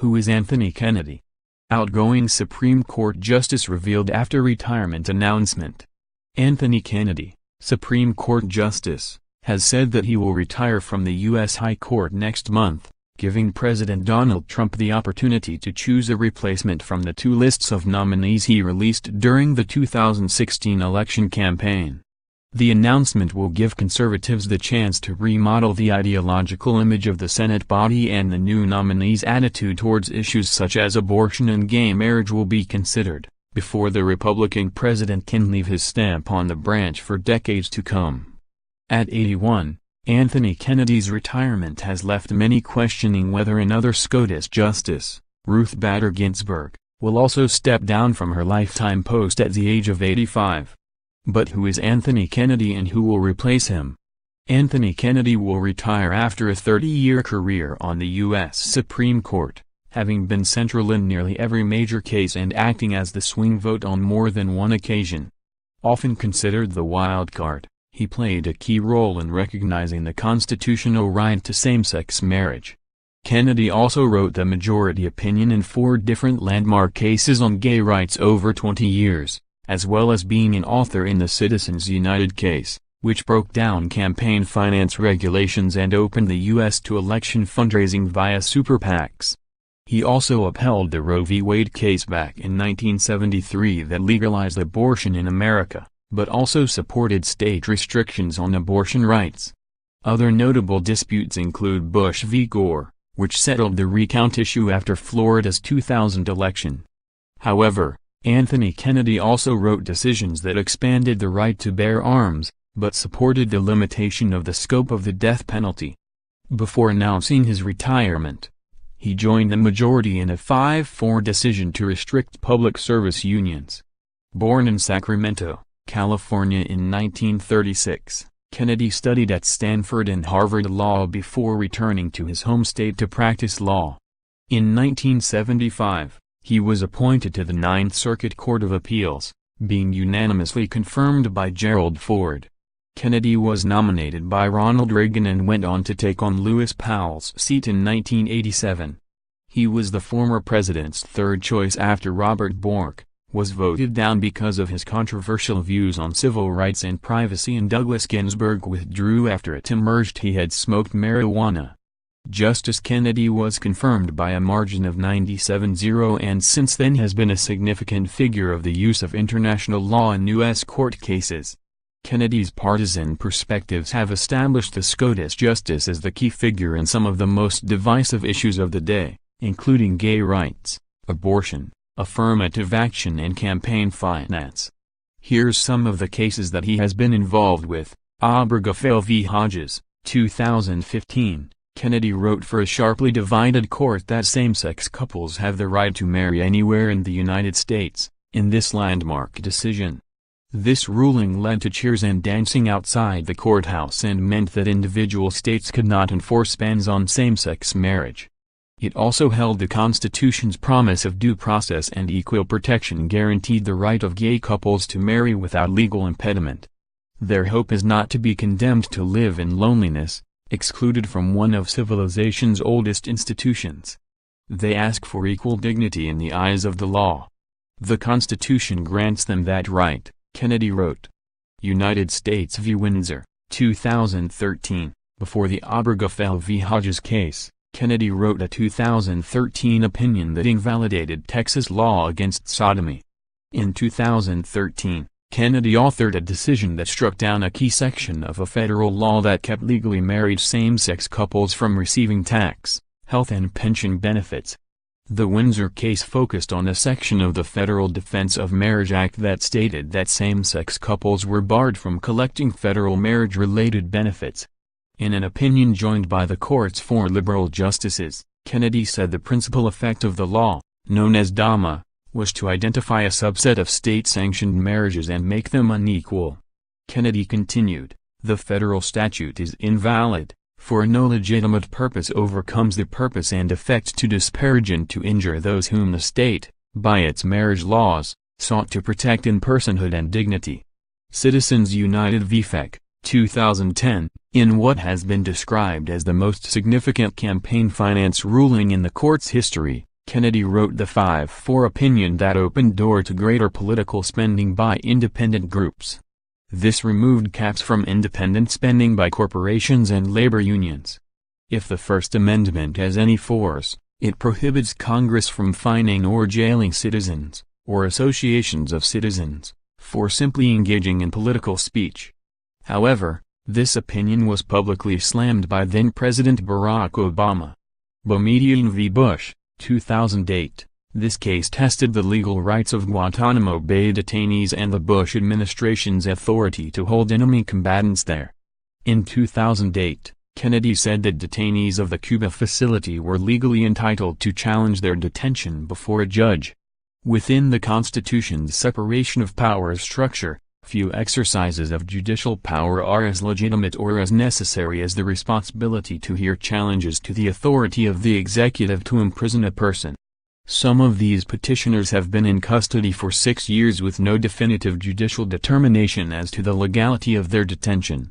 Who is Anthony Kennedy? Outgoing Supreme Court Justice revealed after retirement announcement. Anthony Kennedy, Supreme Court Justice, has said that he will retire from the U.S. High Court next month, giving President Donald Trump the opportunity to choose a replacement from the two lists of nominees he released during the 2016 election campaign. The announcement will give conservatives the chance to remodel the ideological image of the Senate body, and the new nominees' attitude towards issues such as abortion and gay marriage will be considered, before the Republican president can leave his stamp on the branch for decades to come. At 81, Anthony Kennedy's retirement has left many questioning whether another SCOTUS Justice, Ruth Bader Ginsburg, will also step down from her lifetime post at the age of 85. But who is Anthony Kennedy and who will replace him? Anthony Kennedy will retire after a 30-year career on the U.S. Supreme Court, having been central in nearly every major case and acting as the swing vote on more than one occasion. Often considered the wild card, he played a key role in recognizing the constitutional right to same-sex marriage. Kennedy also wrote the majority opinion in 4 different landmark cases on gay rights over 20 years. As well as being an author in the Citizens United case, which broke down campaign finance regulations and opened the U.S. to election fundraising via super PACs. He also upheld the Roe v. Wade case back in 1973 that legalized abortion in America, but also supported state restrictions on abortion rights. Other notable disputes include Bush v. Gore, which settled the recount issue after Florida's 2000 election. However, Anthony Kennedy also wrote decisions that expanded the right to bear arms, but supported the limitation of the scope of the death penalty. Before announcing his retirement, he joined the majority in a 5-4 decision to restrict public service unions. Born in Sacramento, California in 1936, Kennedy studied at Stanford and Harvard Law before returning to his home state to practice law. In 1975, he was appointed to the Ninth Circuit Court of Appeals, being unanimously confirmed by Gerald Ford. Kennedy was nominated by Ronald Reagan and went on to take on Lewis Powell's seat in 1987. He was the former president's third choice after Robert Bork was voted down because of his controversial views on civil rights and privacy, and Douglas Ginsburg withdrew after it emerged he had smoked marijuana. Justice Kennedy was confirmed by a margin of 97-0 and since then has been a significant figure of the use of international law in U.S. court cases. Kennedy's partisan perspectives have established the SCOTUS Justice as the key figure in some of the most divisive issues of the day, including gay rights, abortion, affirmative action and campaign finance. Here's some of the cases that he has been involved with. Obergefell v. Hodges, 2015. Kennedy wrote for a sharply divided court that same-sex couples have the right to marry anywhere in the United States, in this landmark decision. This ruling led to cheers and dancing outside the courthouse and meant that individual states could not enforce bans on same-sex marriage. It also held the Constitution's promise of due process and equal protection guaranteed the right of gay couples to marry without legal impediment. Their hope is not to be condemned to live in loneliness, excluded from one of civilization's oldest institutions. They ask for equal dignity in the eyes of the law. The Constitution grants them that right, Kennedy wrote. United States v. Windsor, 2013. Before the Obergefell v. Hodges case, Kennedy wrote a 2013 opinion that invalidated Texas law against sodomy. In 2013, Kennedy authored a decision that struck down a key section of a federal law that kept legally married same-sex couples from receiving tax, health and pension benefits. The Windsor case focused on a section of the Federal Defense of Marriage Act that stated that same-sex couples were barred from collecting federal marriage-related benefits. In an opinion joined by the court's 4 liberal justices, Kennedy said the principal effect of the law, known as DAMA, was to identify a subset of state-sanctioned marriages and make them unequal. Kennedy continued, "The federal statute is invalid, for no legitimate purpose overcomes the purpose and effect to disparage and to injure those whom the state, by its marriage laws, sought to protect in personhood and dignity." Citizens United v. Feck, 2010, in what has been described as the most significant campaign finance ruling in the court's history, Kennedy wrote the 5-4 opinion that opened door to greater political spending by independent groups. This removed caps from independent spending by corporations and labor unions. If the First Amendment has any force, it prohibits Congress from fining or jailing citizens, or associations of citizens, for simply engaging in political speech. However, this opinion was publicly slammed by then-President Barack Obama. Boumediene v. Bush, 2008. This case tested the legal rights of Guantanamo Bay detainees and the Bush administration's authority to hold enemy combatants there. In 2008, Kennedy said that detainees of the Cuba facility were legally entitled to challenge their detention before a judge. Within the Constitution's separation of powers structure, few exercises of judicial power are as legitimate or as necessary as the responsibility to hear challenges to the authority of the executive to imprison a person. Some of these petitioners have been in custody for 6 years with no definitive judicial determination as to the legality of their detention.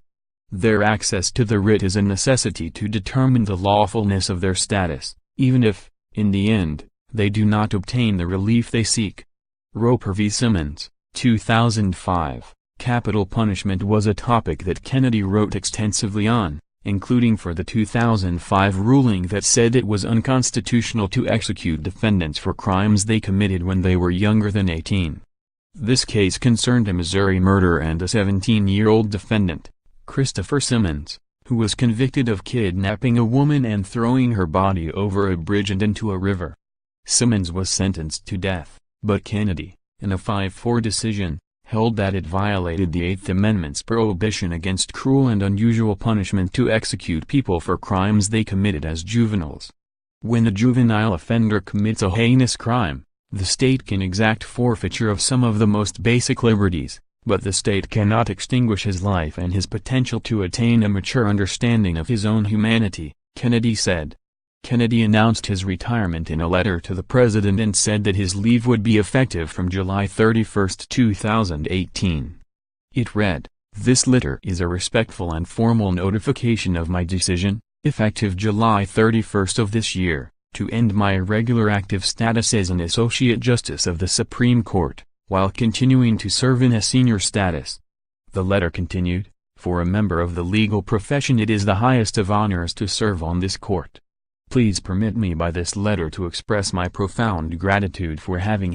Their access to the writ is a necessity to determine the lawfulness of their status, even if, in the end, they do not obtain the relief they seek. Roper v. Simmons, 2005. Capital punishment was a topic that Kennedy wrote extensively on, including for the 2005 ruling that said it was unconstitutional to execute defendants for crimes they committed when they were younger than 18. This case concerned a Missouri murder and a 17-year-old defendant, Christopher Simmons, who was convicted of kidnapping a woman and throwing her body over a bridge and into a river. Simmons was sentenced to death, but Kennedy, in a 5-4 decision, held that it violated the Eighth Amendment's prohibition against cruel and unusual punishment to execute people for crimes they committed as juveniles. When a juvenile offender commits a heinous crime, the state can exact forfeiture of some of the most basic liberties, but the state cannot extinguish his life and his potential to attain a mature understanding of his own humanity, Kennedy said. Kennedy announced his retirement in a letter to the president and said that his leave would be effective from July 31, 2018. It read, "This letter is a respectful and formal notification of my decision, effective July 31 of this year, to end my irregular active status as an Associate Justice of the Supreme Court, while continuing to serve in a senior status." The letter continued, "For a member of the legal profession it is the highest of honors to serve on this court. Please permit me by this letter to express my profound gratitude for having